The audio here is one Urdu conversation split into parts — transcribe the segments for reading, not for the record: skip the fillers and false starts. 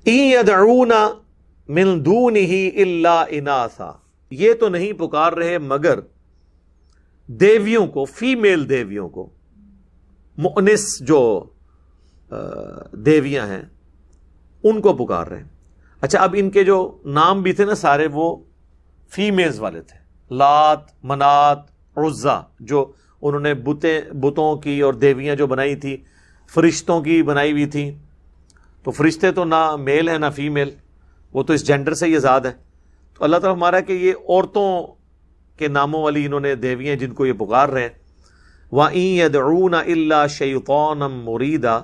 ان یدعون من دونہ الا اناثا، یہ تو نہیں پکار رہے مگر دیویوں کو، فیمیل دیویوں کو، مؤنس جو دیویاں ہیں ان کو پکار رہے ہیں۔ اچھا، اب ان کے جو نام بھی تھے نا سارے وہ فیمیلز والے تھے، لات، منات، عزا، جو انہوں نے بتوں کی اور دیویاں جو بنائی تھی فرشتوں کی بنائی ہوئی تھی، تو فرشتے تو نہ میل ہے نہ فیمیل، وہ تو اس جینڈر سے ہی آزاد ہے۔ تو اللہ تعالیٰ ہمارا کہ یہ عورتوں کے ناموں والی انہوں نے دیویاں جن کو یہ پکار رہے ہیں۔ وَإِن يَدْعُونَ إِلَّا شَيْطَانًا مُرِيدًا،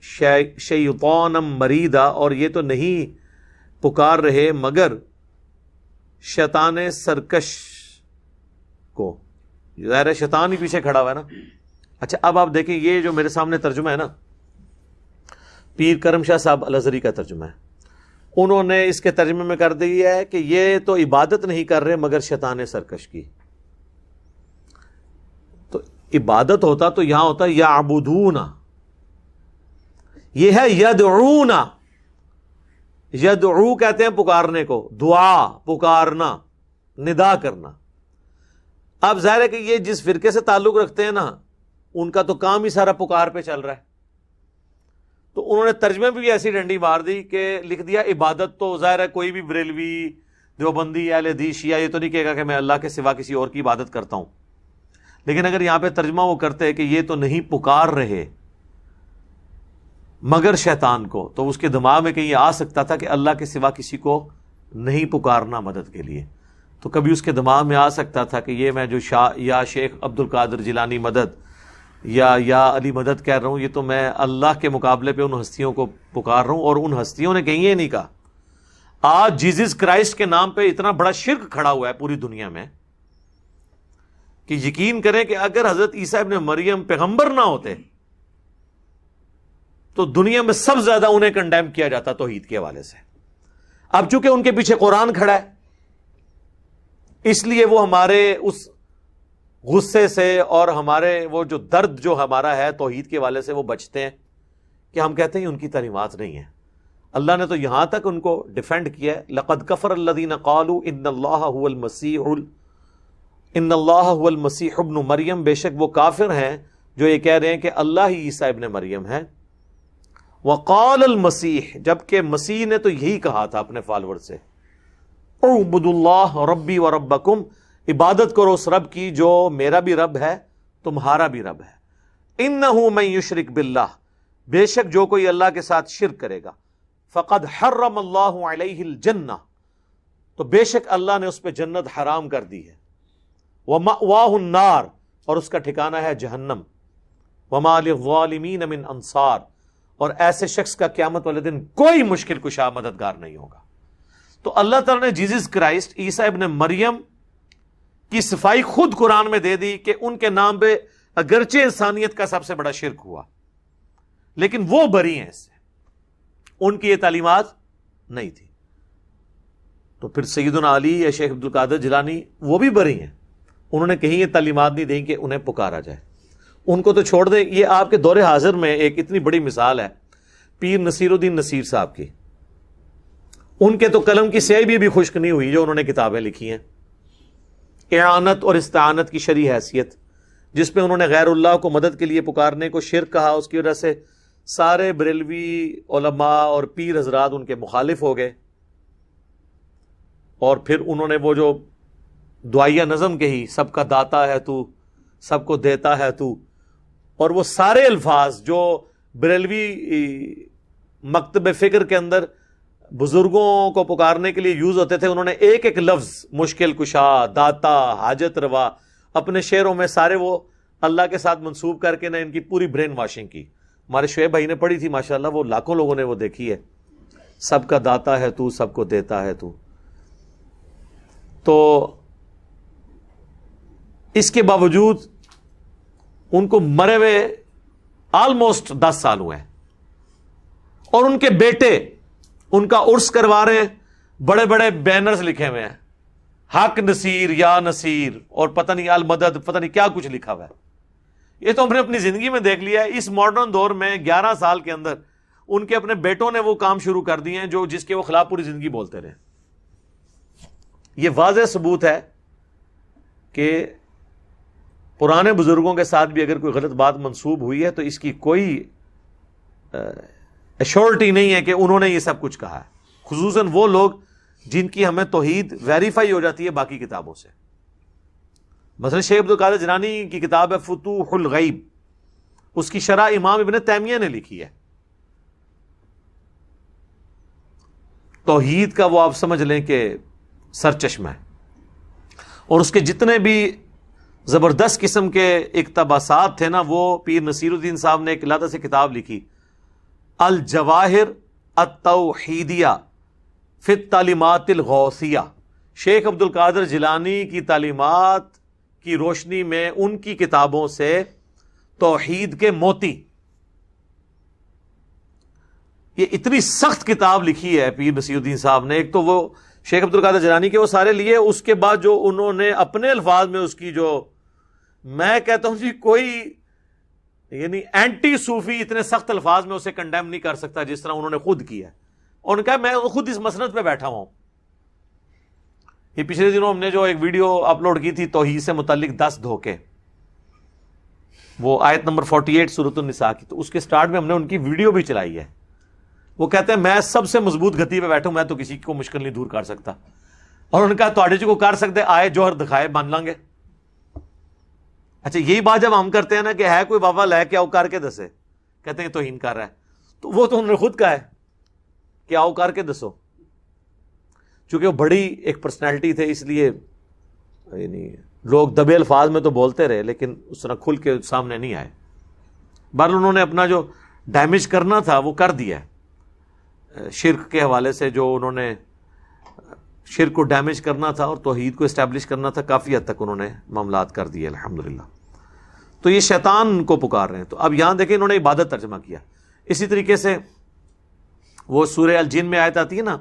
شیطانًا مریدا، اور یہ تو نہیں پکار رہے مگر شیطان سرکش کو۔ ظاہر ہے شیطان ہی پیچھے کھڑا ہوا ہے نا۔ اچھا، اب آپ دیکھیں یہ جو میرے سامنے ترجمہ ہے نا، پیر کرم شاہ صاحب الازہری کا ترجمہ ہے، انہوں نے اس کے ترجمے میں کر دیا ہے کہ یہ تو عبادت نہیں کر رہے مگر شیطان سرکش کی۔ تو عبادت ہوتا تو یہاں ہوتا یعبدون، یہ ہے یدعون۔ یدعو کہتے ہیں پکارنے کو، دعا، پکارنا، ندا کرنا۔ اب ظاہر ہے کہ یہ جس فرقے سے تعلق رکھتے ہیں نا، ان کا تو کام ہی سارا پکار پہ چل رہا ہے، تو انہوں نے ترجمے بھی ایسی ڈنڈی مار دی کہ لکھ دیا عبادت تو ظاہر ہے کوئی بھی بریلوی، دیوبندی، اہل حدیث، شیعہ یہ تو نہیں کہے گا کہ میں اللہ کے سوا کسی اور کی عبادت کرتا ہوں۔ لیکن اگر یہاں پہ ترجمہ وہ کرتے کہ یہ تو نہیں پکار رہے مگر شیطان کو، تو اس کے دماغ میں کہیں آ سکتا تھا کہ اللہ کے سوا کسی کو نہیں پکارنا مدد کے لیے۔ تو کبھی اس کے دماغ میں آ سکتا تھا کہ یہ میں جو یا شیخ عبد القادر جیلانی مدد یا علی مدد کہہ رہا ہوں، یہ تو میں اللہ کے مقابلے پہ ان ہستیوں کو پکار رہا ہوں، اور ان ہستیوں نے کہیں یہ نہیں کہا۔ آج جیزس کرائسٹ کے نام پہ اتنا بڑا شرک کھڑا ہوا ہے پوری دنیا میں کہ یقین کریں کہ اگر حضرت عیسیٰ ابن مریم پیغمبر نہ ہوتے تو دنیا میں سب زیادہ انہیں کنڈیم کیا جاتا توحید کے حوالے سے۔ اب چونکہ ان کے پیچھے قرآن کھڑا ہے، اس لیے وہ ہمارے اس غصے سے اور ہمارے وہ جو درد جو ہمارا ہے توحید کے حوالے سے وہ بچتے ہیں کہ ہم کہتے ہیں ان کی تعلیمات نہیں ہیں۔ اللہ نے تو یہاں تک ان کو ڈیفینڈ کیا ہے، لَقَدْ كَفَرَ الَّذِينَ قَالُوا إِنَّ اللَّهَ هُوَ الْمَسِيحُ ابْنُ مریم، بے شک وہ کافر ہیں جو یہ کہہ رہے ہیں کہ اللہ ہی عیسیٰ ابن مریم ہے۔ وَقَالَ الْمَسِيحُ، جبکہ مسیح نے تو یہی کہا تھا اپنے فالوور سے، اعبدوا اللہ ربی و ربکم، عبادت کرو اس رب کی جو میرا بھی رب ہے تمہارا بھی رب ہے۔ انہ من یشرک باللہ، بے شک جو کوئی اللہ کے ساتھ شرک کرے گا، فقد حرم اللہ علیہ الجنہ، تو بے شک اللہ نے اس پہ جنت حرام کر دی ہے۔ ومأواہ النار، اور اس کا ٹھکانہ ہے جہنم۔ وما للظالمین من انصار، اور ایسے شخص کا قیامت والے دن کوئی مشکل کشا مددگار نہیں ہوگا۔ تو اللہ تعالیٰ نے جیزس کرائسٹ عیسیٰ ابن مریم کی صفائی خود قرآن میں دے دی کہ ان کے نام پہ اگرچہ انسانیت کا سب سے بڑا شرک ہوا لیکن وہ بری ہیں اس سے، ان کی یہ تعلیمات نہیں تھی۔ تو پھر سیدنا علی یا شیخ عبد القادر جیلانی وہ بھی بری ہیں، انہوں نے کہیں یہ تعلیمات نہیں دیں کہ انہیں پکارا جائے، ان کو تو چھوڑ دیں۔ یہ آپ کے دور حاضر میں ایک اتنی بڑی مثال ہے پیر نصیر الدین نصیر صاحب کی، ان کے تو قلم کی سیاہی بھی خشک نہیں ہوئی جو انہوں نے کتابیں لکھی ہیں، اعانت اور استعانت کی شرعی حیثیت، جس پہ انہوں نے غیر اللہ کو مدد کے لیے پکارنے کو شرک کہا، اس کی وجہ سے سارے بریلوی علماء اور پیر حضرات ان کے مخالف ہو گئے، اور پھر انہوں نے وہ جو دعائیہ نظم کہی، سب کا داتا ہے تو، سب کو دیتا ہے تو، اور وہ سارے الفاظ جو بریلوی مکتب فکر کے اندر بزرگوں کو پکارنے کے لیے یوز ہوتے تھے، انہوں نے ایک ایک لفظ مشکل کشا، داتا، حاجت روا اپنے شعروں میں سارے وہ اللہ کے ساتھ منسوب کر کے نہ ان کی پوری برین واشنگ کی۔ ہمارے شعیب بھائی نے پڑھی تھی ماشاءاللہ، وہ لاکھوں لوگوں نے وہ دیکھی ہے، سب کا داتا ہے تو، سب کو دیتا ہے تو۔ تو اس کے باوجود ان کو مرے ہوئے آلموسٹ 10 سال ہوئے ہیں، اور ان کے بیٹے ان کا عرس کروا رہے ہیں، بڑے بڑے بینرز لکھے ہوئے ہیں، حق نصیر یا نصیر، اور پتہ نہیں المدد، پتہ نہیں کیا کچھ لکھا ہوا ہے۔ یہ تو ہم نے اپنی زندگی میں دیکھ لیا ہے، اس ماڈرن دور میں 11 سال کے اندر ان کے اپنے بیٹوں نے وہ کام شروع کر دیے ہیں جس کے وہ خلاف پوری زندگی بولتے رہے. یہ واضح ثبوت ہے کہ پرانے بزرگوں کے ساتھ بھی اگر کوئی غلط بات منسوب ہوئی ہے تو اس کی کوئی ایشورٹی نہیں ہے کہ انہوں نے یہ سب کچھ کہا ہے، خصوصاً وہ لوگ جن کی ہمیں توحید ویریفائی ہو جاتی ہے باقی کتابوں سے. مثلا شیخ عبد القادر جیلانی کی کتاب ہے فتوح الغیب، اس کی شرح امام ابن تیمیہ نے لکھی ہے. توحید کا وہ آپ سمجھ لیں کہ سرچشمہ ہے، اور اس کے جتنے بھی زبردست قسم کے اقتباسات تھے نا، وہ پیر نصیر الدین صاحب نے ایک علیحدہ سے کتاب لکھی، الجواہر التوحیدیہ فی التعلیمات الغوثیہ. شیخ عبد القادر جیلانی کی تعلیمات کی روشنی میں ان کی کتابوں سے توحید کے موتی. یہ اتنی سخت کتاب لکھی ہے پیر نصیر الدین صاحب نے. ایک تو وہ شیخ عبد القادر جیلانی کے وہ سارے لیے، اس کے بعد جو انہوں نے اپنے الفاظ میں اس کی جو، میں کہتا ہوں جی کوئی یعنی اینٹی صوفی اتنے سخت الفاظ میں اسے کنڈیم نہیں کر سکتا جس طرح انہوں نے خود کیا. اور انہوں نے کہا میں خود اس مسند پہ بیٹھا ہوں. یہ پچھلے دنوں ہم نے جو ایک ویڈیو اپلوڈ کی تھی توحید سے متعلق 10 دھوکے، وہ آیت نمبر 48 سورۃ النساء کی، تو اس کے سٹارٹ میں ہم نے ان کی ویڈیو بھی چلائی ہے. وہ کہتے ہیں میں سب سے مضبوط گتی پہ بیٹھوں، میں تو کسی کو مشکل نہیں دور کر سکتا. اور انہوں نے کہا تواڈے کو کر سکتے آئے جوہر دکھائے مان لیں گے. اچھا یہی بات جب ہم کرتے ہیں نا کہ ہے کوئی بابا لے کے آؤ کر کے دسے، کہتے ہیں توہین کر رہا ہے. تو وہ تو انہوں نے خود کہا ہے کہ آؤ کر کے دسو. چونکہ وہ بڑی ایک پرسنالٹی تھے اس لیے یعنی لوگ دبے الفاظ میں تو بولتے رہے لیکن اس طرح کھل کے سامنے نہیں آئے. بہرحال انہوں نے اپنا جو ڈیمیج کرنا تھا وہ کر دیا. شرک کے حوالے سے جو انہوں نے شرک کو ڈیمیج کرنا تھا اور توحید کو اسٹیبلش کرنا تھا کافی حد تک انہوں نے معاملات کر دیے الحمدللہ. تو یہ شیطان کو پکار رہے ہیں. تو اب یہاں دیکھیں انہوں نے عبادت ترجمہ کیا. اسی طریقے سے وہ سورہ الجن میں آیت آتی ہے نا،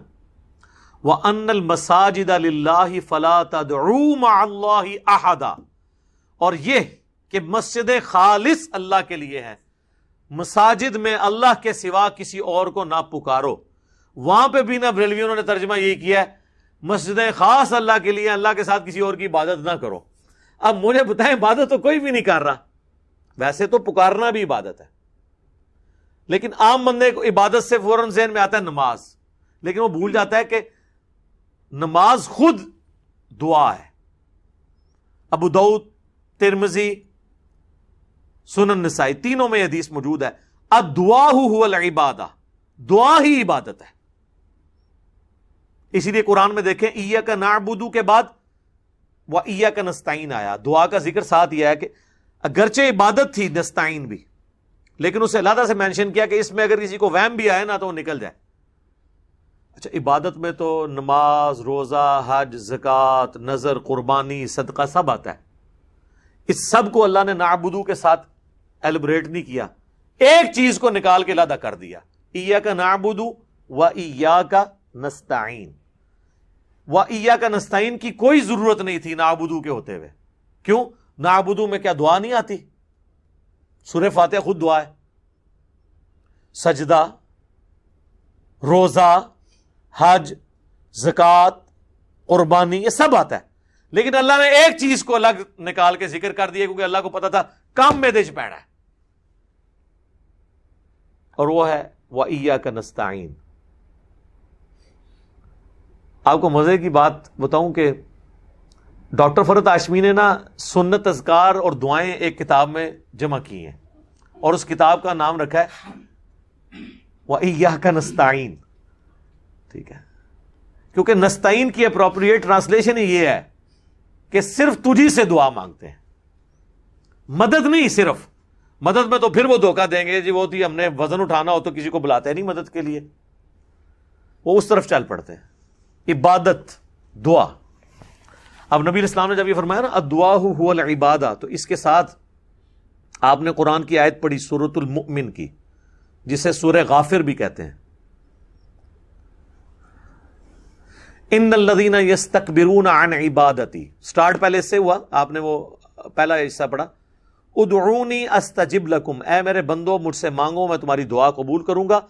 وَأَنَّ الْمَسَاجِدَ لِلَّهِ فَلَا تَدْعُوا مَعَ اللَّهِ أَحَدًا، اور یہ کہ مسجد خالص اللہ کے لیے ہے، مساجد میں اللہ کے سوا کسی اور کو نہ پکارو. وہاں پہ بھی نہ بریلویوں نے ترجمہ یہی کیا ہے مسجدیں خاص اللہ کے لیے، اللہ کے ساتھ کسی اور کی عبادت نہ کرو. اب مجھے بتائیں عبادت تو کوئی بھی نہیں کر رہا، ویسے تو پکارنا بھی عبادت ہے، لیکن عام بندے کو عبادت سے فوراً ذہن میں آتا ہے نماز، لیکن وہ بھول جاتا ہے کہ نماز خود دعا ہے. ابو داؤد، ترمذی، سنن نسائی تینوں میں حدیث موجود ہے، الدعاء هو العبادہ، دعا ہی عبادت ہے. اسی لیے قرآن میں دیکھیں ایاک نعبد کے بعد وایاک نستعین آیا، دعا کا ذکر ساتھ یہ ہے کہ اگرچہ عبادت تھی نستعین بھی، لیکن اسے علیحدہ سے مینشن کیا کہ اس میں اگر کسی کو وہم بھی آئے نا تو وہ نکل جائے. اچھا عبادت میں تو نماز، روزہ، حج، زکوٰۃ، نذر، قربانی، صدقہ سب آتا ہے. اس سب کو اللہ نے نعبدو کے ساتھ ایلبریٹ نہیں کیا، ایک چیز کو نکال کے علیحدہ کر دیا، ایاک نعبد و ایاک نستعین. و ایاک نستعین کی کوئی ضرورت نہیں تھی نعبدو کے ہوتے ہوئے. کیوں؟ نعبدو میں کیا دعا نہیں آتی؟ سورہ فاتحہ خود دعا ہے، سجدہ، روزہ، حج، زکوٰۃ، قربانی، یہ سب آتا ہے. لیکن اللہ نے ایک چیز کو الگ نکال کے ذکر کر دیا کیونکہ اللہ کو پتا تھا کام میں دیش پیڑا ہے، اور وہ ہے وَإِيَّاكَ نَسْتَعِينُ. آپ کو مزے کی بات بتاؤں کہ ڈاکٹر فرحت ہاشمی نے نا سنت، اذکار اور دعائیں ایک کتاب میں جمع کی ہیں، اور اس کتاب کا نام رکھا ہے وَإِيَّاكَ نَسْتَعِينُ. ٹھیک ہے، کیونکہ نستعین کی اپروپریٹ ٹرانسلیشن ہی یہ ہے کہ صرف تجھی سے دعا مانگتے ہیں، مدد نہیں. صرف مدد میں تو پھر وہ دھوکہ دیں گے جی وہ تھی ہم نے وزن اٹھانا ہو تو کسی کو بلاتے نہیں مدد کے لیے، وہ اس طرف چل پڑتے ہیں. عبادت، دعا. اب نبی اسلام نے جب یہ فرمایا نا الدعاء هو العبادہ، تو اس کے ساتھ آپ نے قرآن کی آیت پڑھی سورۃ المؤمن کی، جسے سورہ غافر بھی کہتے ہیں. ان الذین یستکبرون عن عبادتی، سٹارٹ پہلے اس سے ہوا، آپ نے وہ پہلا حصہ پڑھا ادعونی استجب لکم، اے میرے بندو مجھ سے مانگو میں تمہاری دعا قبول کروں گا.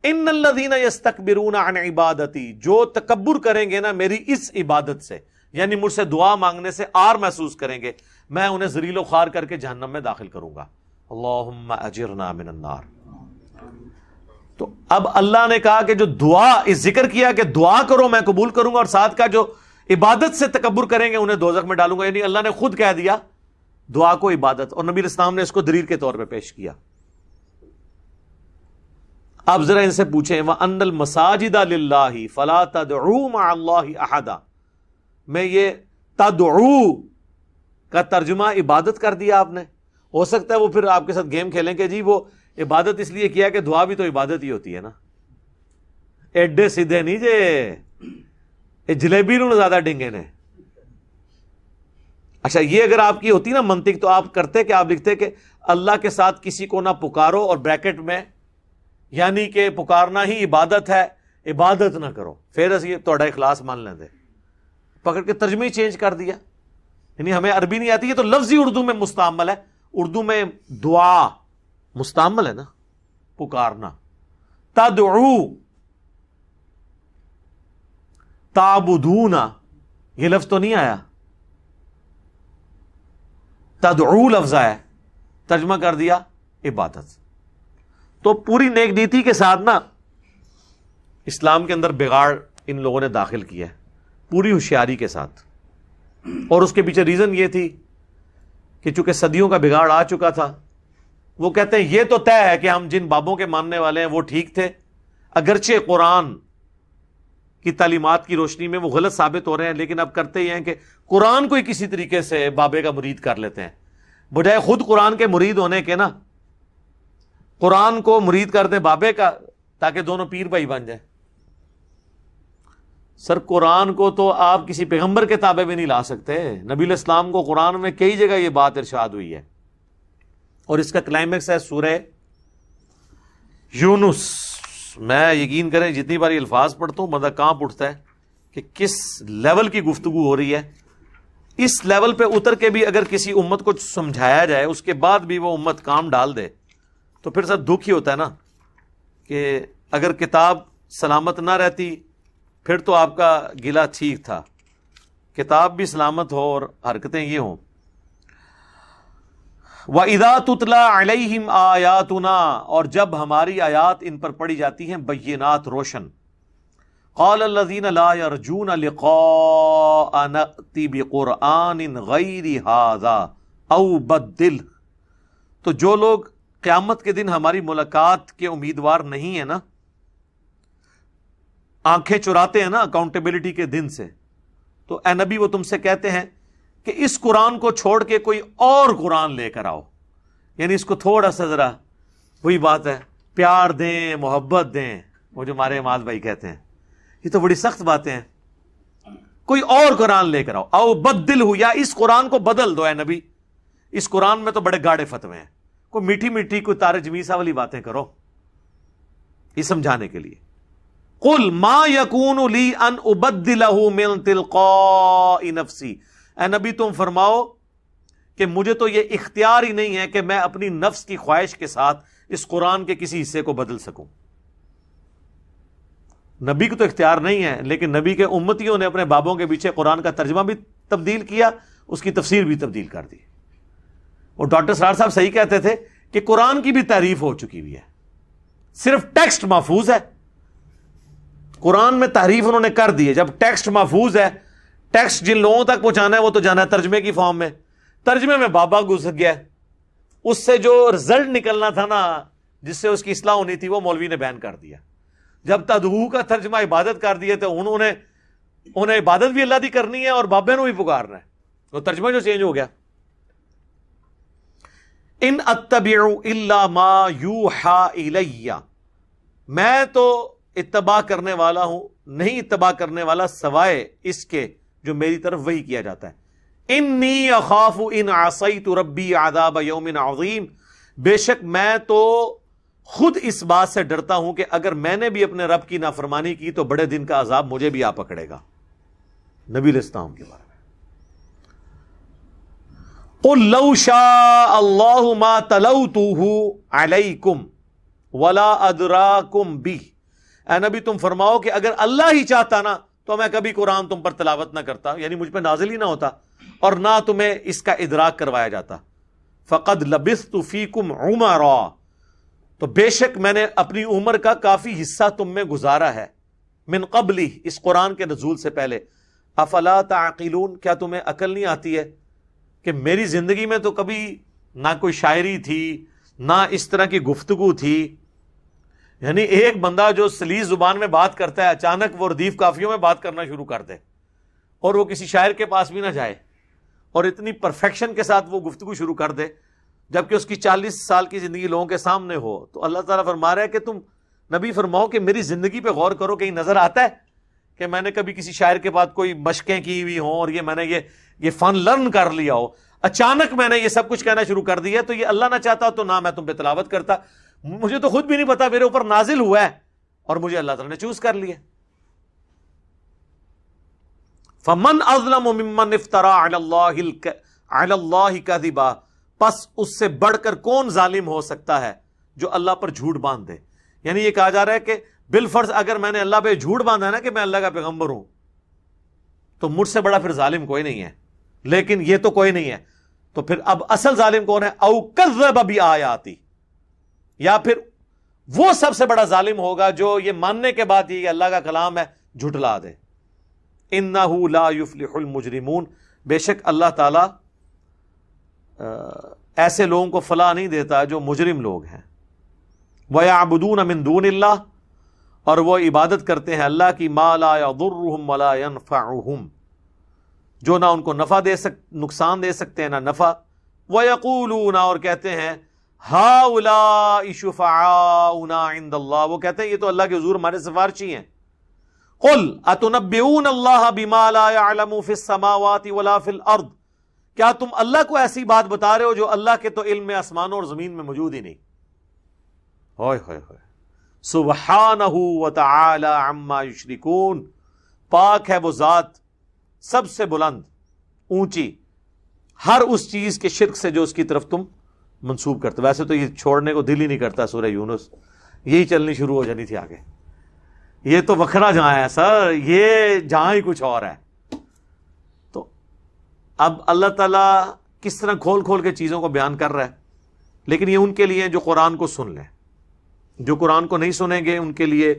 ان الذین یستکبرون عن عبادتی، جو تکبر کریں گے نا میری اس عبادت سے، یعنی مجھ سے دعا مانگنے سے آر محسوس کریں گے، میں انہیں ذلیل و خوار کر کے جہنم میں داخل کروں گا۔ اللہم اجرنا من النار۔ تو اب اللہ نے کہا کہ جو دعا، اس ذکر کیا کہ دعا کرو میں قبول کروں گا، اور ساتھ کا جو عبادت سے تکبر کریں گے انہیں دوزخ میں ڈالوں گا، یعنی اللہ نے خود کہہ دیا دعا کو عبادت، اور نبی الاسلام نے اس کو دلیل کے طور پہ پیش کیا۔ آپ ذرا ان سے پوچھیں وَأَنَّ الْمَسَاجِدَ لِلَّهِ فَلَا تَدْعُوا مَعَ اللَّهِ أَحَدًا، میں یہ تدعو کا ترجمہ عبادت کر دیا آپ نے، ہو سکتا ہے وہ پھر آپ کے ساتھ گیم کھیلیں کہ جی وہ عبادت اس لیے کیا کہ دعا بھی تو عبادت ہی ہوتی ہے نا، ایڈے سیدھے نہیں جے یہ جلیبی نو زیادہ ڈنگے نے۔ اچھا یہ اگر آپ کی ہوتی نا منطق تو آپ کرتے کہ آپ لکھتے کہ اللہ کے ساتھ کسی کو نہ پکارو، اور بریکٹ میں یعنی کہ پکارنا ہی عبادت ہے، عبادت نہ کرو، پھر اسی توڑا اخلاص مان لیندے، پکڑ کے ترجمہ ہی چینج کر دیا۔ یعنی ہمیں عربی نہیں آتی، یہ تو لفظی اردو میں مستعمل ہے، اردو میں دعا مستعمل ہے نا، پکارنا۔ تدعو، تعبدون، یہ لفظ تو نہیں آیا، تدعو لفظ آیا، ترجمہ کر دیا عبادت۔ تو پوری نیک نیتی کے ساتھ نا اسلام کے اندر بگاڑ ان لوگوں نے داخل کیا ہے، پوری ہوشیاری کے ساتھ، اور اس کے پیچھے ریزن یہ تھی کہ چونکہ صدیوں کا بگاڑ آ چکا تھا، وہ کہتے ہیں یہ تو طے ہے کہ ہم جن بابوں کے ماننے والے ہیں وہ ٹھیک تھے، اگرچہ قرآن کی تعلیمات کی روشنی میں وہ غلط ثابت ہو رہے ہیں، لیکن اب کرتے ہی ہیں کہ قرآن کو ہی کسی طریقے سے بابے کا مرید کر لیتے ہیں، بجائے خود قرآن کے مرید ہونے کے نا قرآن کو مرید کر دیں بابے کا، تاکہ دونوں پیر بھائی بن جائیں۔ سر قرآن کو تو آپ کسی پیغمبر کے تابع میں نہیں لا سکتے، نبی علیہ السلام کو قرآن میں کئی جگہ یہ بات ارشاد ہوئی ہے، اور اس کا کلائمیکس ہے سورہ یونس۔ میں یقین کریں جتنی بار یہ الفاظ پڑھتا ہوں بندہ کانپ اٹھتا ہے کہ کس لیول کی گفتگو ہو رہی ہے۔ اس لیول پہ اتر کے بھی اگر کسی امت کو سمجھایا جائے، اس کے بعد بھی وہ امت کام ڈال دے، تو پھر سب دکھ ہی ہوتا ہے نا کہ اگر کتاب سلامت نہ رہتی پھر تو آپ کا گلہ ٹھیک تھا، کتاب بھی سلامت ہو اور حرکتیں یہ ہوں۔ وَإِذَا تُتْلَى عَلَيْهِمْ آيَاتُنَا، اور جب ہماری آیات ان پر پڑھی جاتی ہیں بینات روشن، قَالَ الَّذِينَ لَا يَرْجُونَ لِقَاءَ نَأْتِ بِقُرْآنٍ غَيْرِ هَذَا أَوْ بَدِّلْ، تو جو لوگ قیامت کے دن ہماری ملاقات کے امیدوار نہیں ہیں نا، آنکھیں چراتے ہیں نا اکاؤنٹیبلٹی کے دن سے، تو اے نبی وہ تم سے کہتے ہیں کہ اس قرآن کو چھوڑ کے کوئی اور قرآن لے کر آؤ، یعنی اس کو تھوڑا سا ذرا، وہی بات ہے، پیار دیں، محبت دیں، وہ جو ہمارے اماد بھائی کہتے ہیں، یہ تو بڑی سخت باتیں ہیں، کوئی اور قرآن لے کر آؤ، او بدل ہو، یا اس قرآن کو بدل دو اے نبی، اس قرآن میں تو بڑے گاڑے فتوے ہیں، کوئی میٹھی میٹھی کوئی تارے جمیسا والی باتیں کرو، یہ سمجھانے کے لیے۔ قل ما یکون لی ان ابدلہ من تلقاء نفسی، اے نبی تم فرماؤ کہ مجھے تو یہ اختیار ہی نہیں ہے کہ میں اپنی نفس کی خواہش کے ساتھ اس قرآن کے کسی حصے کو بدل سکوں۔ نبی کو تو اختیار نہیں ہے، لیکن نبی کے امتیوں نے اپنے بابوں کے پیچھے قرآن کا ترجمہ بھی تبدیل کیا، اس کی تفسیر بھی تبدیل کر دی۔ اور ڈاکٹر سرار صاحب صحیح کہتے تھے کہ قرآن کی بھی تعریف ہو چکی ہوئی ہے، صرف ٹیکسٹ محفوظ ہے، قرآن میں تحریف انہوں نے کر دی ہے۔ جب ٹیکسٹ محفوظ ہے، ٹیکسٹ جن لوگوں تک پہنچانا ہے وہ تو جانا ہے ترجمے کی فارم میں، ترجمے میں بابا گھس گیا، اس سے جو رزلٹ نکلنا تھا نا، جس سے اس کی اصلاح ہونی تھی، وہ مولوی نے بیان کر دیا۔ جب تدعو کا ترجمہ عبادت کر دیا تو انہیں عبادت بھی اللہ دی کرنی ہے اور بابے نو بھی پکارنا ہے، وہ ترجمہ جو چینج ہو گیا۔ ان اتبع الا ما یوحى الی، میں تو اتباع کرنے والا ہوں، نہیں اتباع کرنے والا سوائے اس کے جو میری طرف وحی کیا جاتا ہے۔ انی اخاف ان عصیت ربی عذاب یوم عظیم، بے شک میں تو خود اس بات سے ڈرتا ہوں کہ اگر میں نے بھی اپنے رب کی نافرمانی کی تو بڑے دن کا عذاب مجھے بھی آ پکڑے گا۔ نبی علیہ السلام کے بارے میں قل لو شاء اللہ ما تلوتہ علیکم، ولا ادراکم بھی، اے نبی تم فرماؤ کہ اگر اللہ ہی چاہتا نا تو میں کبھی قرآن تم پر تلاوت نہ کرتا، یعنی مجھ پہ نازل ہی نہ ہوتا اور نہ تمہیں اس کا ادراک کروایا جاتا. فقد لبثت فیکم عمرا، تو بے شک میں نے اپنی عمر کا کافی حصہ تم میں گزارا ہے، من قبلی، اس قرآن کے نزول سے پہلے. افلا تعقلون، کیا تمہیں عقل نہیں آتی ہے کہ میری زندگی میں تو کبھی نہ کوئی شاعری تھی نہ اس طرح کی گفتگو تھی. یعنی ایک بندہ جو سلیس زبان میں بات کرتا ہے اچانک وہ ردیف قافیوں میں بات کرنا شروع کر دے اور وہ کسی شاعر کے پاس بھی نہ جائے اور اتنی پرفیکشن کے ساتھ وہ گفتگو شروع کر دے جبکہ اس کی 40 سال کی زندگی لوگوں کے سامنے ہو. تو اللہ تعالیٰ فرما رہا ہے کہ تم نبی فرماؤ کہ میری زندگی پہ غور کرو، کہیں نظر آتا ہے کہ میں نے کبھی کسی شاعر کے بعد کوئی مشقیں کی ہوئی ہوں اور یہ میں نے یہ فن لرن کر لیا ہو، اچانک میں نے یہ سب کچھ کہنا شروع کر دیا. تو یہ اللہ نہ چاہتا تو نہ میں تم پہ تلاوت کرتا، مجھے تو خود بھی نہیں پتا، میرے اوپر نازل ہوا ہے اور مجھے اللہ تعالیٰ نے چوز کر لیا. فمن اظلم ممن افترى علی اللہ کذبا، پس اس سے بڑھ کر کون ظالم ہو سکتا ہے جو اللہ پر جھوٹ باندھ دے. یعنی یہ کہا جا رہا ہے کہ بالفرض اگر میں نے اللہ پہ جھوٹ باندھا نا کہ میں اللہ کا پیغمبر ہوں تو مجھ سے بڑا پھر ظالم کوئی نہیں ہے، لیکن یہ تو کوئی نہیں ہے. تو پھر اب اصل ظالم کون ہے؟ او کذب بآیاتی، یا پھر وہ سب سے بڑا ظالم ہوگا جو یہ ماننے کے بعد یہ اللہ کا کلام ہے جھٹلا دے. انہ لا یفلح المجرمون، بے شک اللہ تعالی ایسے لوگوں کو فلاح نہیں دیتا جو مجرم لوگ ہیں. وَيَعْبُدُونَ مِن دُونِ اللَّهِ، اور وہ عبادت کرتے ہیں اللہ کی، مَا لَا يَضُرُّهُمْ وَلَا يَنْفَعُهُمْ، جو نہ ان کو نفع نقصان دے سکتے ہیں نہ نفع. وَيَقُولُونَ، اور کہتے ہیں، هَؤُلَاءِ شُفَعَاؤُنَا عِندَ اللَّهِ، وہ کہتے ہیں یہ تو اللہ کے حضور ہمارے سفارشی ہیں. قُلْ أَتُنَبِّئُونَ اللَّهَ بِمَا لَا يَعْلَمُ فِي السَّمَاوَاتِ وَلَا فِي الْأَرْضِ، کیا تم اللہ کو ایسی بات بتا رہے ہو جو اللہ کے تو علم میں آسمانوں اور زمین میں موجود ہی نہیں. ہوئے ہوئے ہوئے، سبحانہ وتعالی عما یشرکون، پاک ہے وہ ذات سب سے بلند اونچی ہر اس چیز کے شرک سے جو اس کی طرف تم منسوب کرتے. ویسے تو یہ چھوڑنے کو دل ہی نہیں کرتا سورہ یونس، یہی چلنی شروع ہو جانی تھی آگے. یہ تو وکھرا جہاں ہے سر، یہ جہاں ہی کچھ اور ہے. تو اب اللہ تعالیٰ کس طرح کھول کھول کے چیزوں کو بیان کر رہا ہے، لیکن یہ ان کے لیے جو قرآن کو سن لیں. جو قرآن کو نہیں سنیں گے ان کے لیے